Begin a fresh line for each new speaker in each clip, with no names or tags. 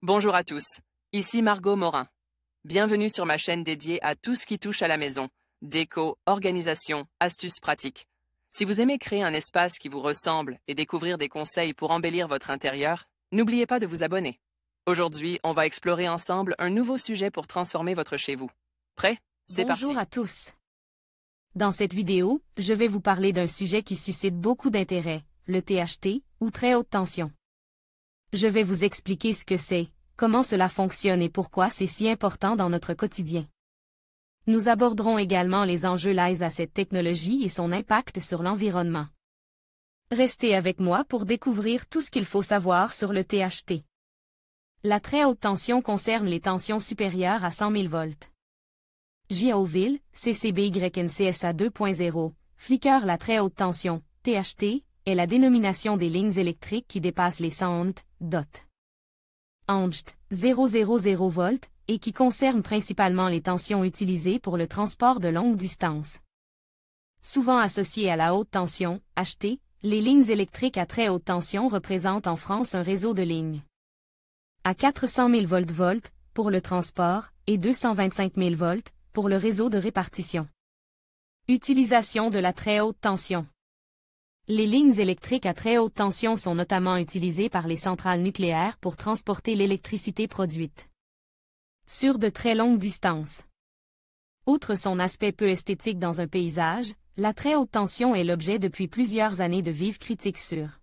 Bonjour à tous, ici Margot Morin. Bienvenue sur ma chaîne dédiée à tout ce qui touche à la maison, déco, organisation, astuces pratiques. Si vous aimez créer un espace qui vous ressemble et découvrir des conseils pour embellir votre intérieur, n'oubliez pas de vous abonner. Aujourd'hui, on va explorer ensemble un nouveau sujet pour transformer votre chez vous. Prêt? C'est parti!
Bonjour à tous. Dans cette vidéo, je vais vous parler d'un sujet qui suscite beaucoup d'intérêt, le THT, ou très haute tension. Je vais vous expliquer ce que c'est, comment cela fonctionne et pourquoi c'est si important dans notre quotidien. Nous aborderons également les enjeux liés à cette technologie et son impact sur l'environnement. Restez avec moi pour découvrir tout ce qu'il faut savoir sur le THT. La très haute tension concerne les tensions supérieures à 100 000 volts. JAOVIL, CCBYNCSA 2.0, flicker la très haute tension, THT, est la dénomination des lignes électriques qui dépassent les 100 Angst, 000 volts, et qui concernent principalement les tensions utilisées pour le transport de longue distance. Souvent associées à la haute tension, HT, les lignes électriques à très haute tension représentent en France un réseau de lignes à 400 000 volts pour le transport et 225 000 volts pour le réseau de répartition. Utilisation de la très haute tension. Les lignes électriques à très haute tension sont notamment utilisées par les centrales nucléaires pour transporter l'électricité produite sur de très longues distances. Outre son aspect peu esthétique dans un paysage, la très haute tension est l'objet depuis plusieurs années de vives critiques sur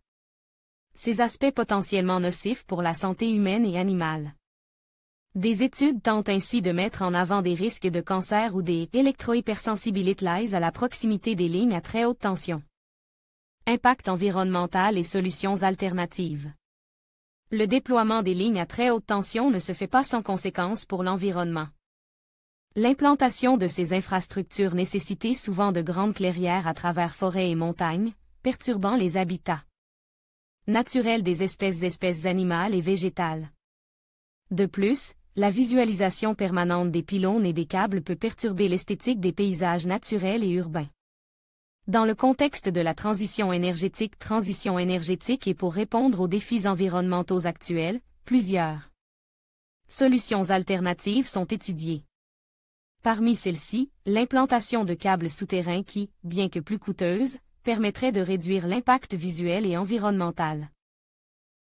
ses aspects potentiellement nocifs pour la santé humaine et animale. Des études tentent ainsi de mettre en avant des risques de cancer ou des électrohypersensibilités liées à la proximité des lignes à très haute tension. Impact environnemental et solutions alternatives. Le déploiement des lignes à très haute tension ne se fait pas sans conséquences pour l'environnement. L'implantation de ces infrastructures nécessitait souvent de grandes clairières à travers forêts et montagnes, perturbant les habitats naturels des espèces animales et végétales. De plus, la visualisation permanente des pylônes et des câbles peut perturber l'esthétique des paysages naturels et urbains. Dans le contexte de la transition énergétique et pour répondre aux défis environnementaux actuels, plusieurs solutions alternatives sont étudiées. Parmi celles-ci, l'implantation de câbles souterrains qui, bien que plus coûteuse, permettrait de réduire l'impact visuel et environnemental.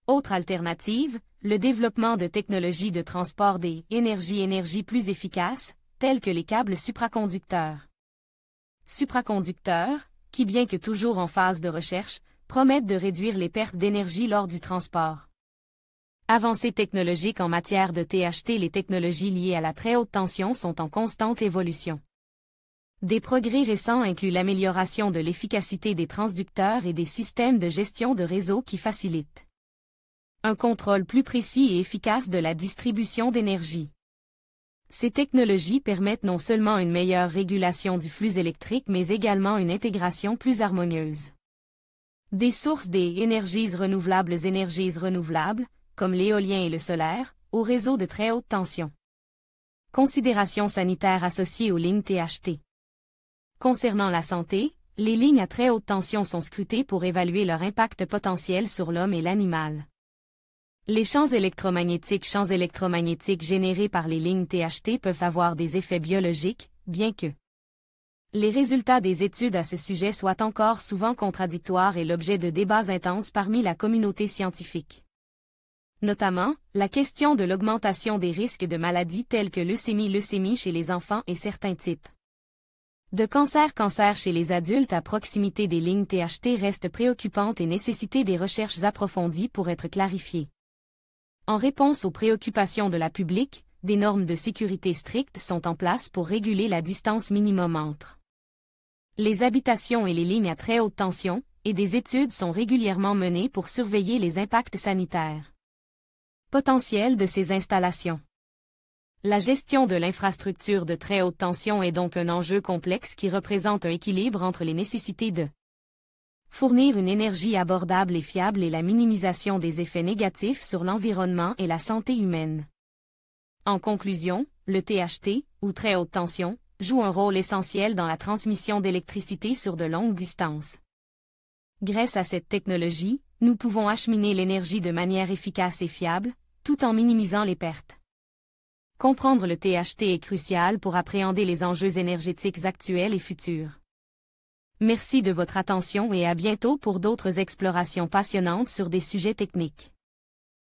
Autre alternative, le développement de technologies de transport des énergies plus efficaces, telles que les câbles supraconducteurs. Supraconducteurs, qui bien que toujours en phase de recherche, promettent de réduire les pertes d'énergie lors du transport. Avancées technologiques en matière de THT. Les technologies liées à la très haute tension sont en constante évolution. Des progrès récents incluent l'amélioration de l'efficacité des transducteurs et des systèmes de gestion de réseau qui facilitent un contrôle plus précis et efficace de la distribution d'énergie. Ces technologies permettent non seulement une meilleure régulation du flux électrique mais également une intégration plus harmonieuse des sources des énergies renouvelables, comme l'éolien et le solaire, au réseau de très haute tension. Considérations sanitaires associées aux lignes THT. Concernant la santé, les lignes à très haute tension sont scrutées pour évaluer leur impact potentiel sur l'homme et l'animal. Les champs électromagnétiques générés par les lignes THT peuvent avoir des effets biologiques, bien que les résultats des études à ce sujet soient encore souvent contradictoires et l'objet de débats intenses parmi la communauté scientifique. Notamment, la question de l'augmentation des risques de maladies telles que leucémie chez les enfants et certains types de cancer chez les adultes à proximité des lignes THT reste préoccupante et nécessite des recherches approfondies pour être clarifiées. En réponse aux préoccupations de la public, des normes de sécurité strictes sont en place pour réguler la distance minimum entre les habitations et les lignes à très haute tension, et des études sont régulièrement menées pour surveiller les impacts sanitaires potentiels de ces installations. La gestion de l'infrastructure de très haute tension est donc un enjeu complexe qui représente un équilibre entre les nécessités de fournir une énergie abordable et fiable et la minimisation des effets négatifs sur l'environnement et la santé humaine. En conclusion, le THT, ou très haute tension, joue un rôle essentiel dans la transmission d'électricité sur de longues distances. Grâce à cette technologie, nous pouvons acheminer l'énergie de manière efficace et fiable, tout en minimisant les pertes. Comprendre le THT est crucial pour appréhender les enjeux énergétiques actuels et futurs. Merci de votre attention et à bientôt pour d'autres explorations passionnantes sur des sujets techniques.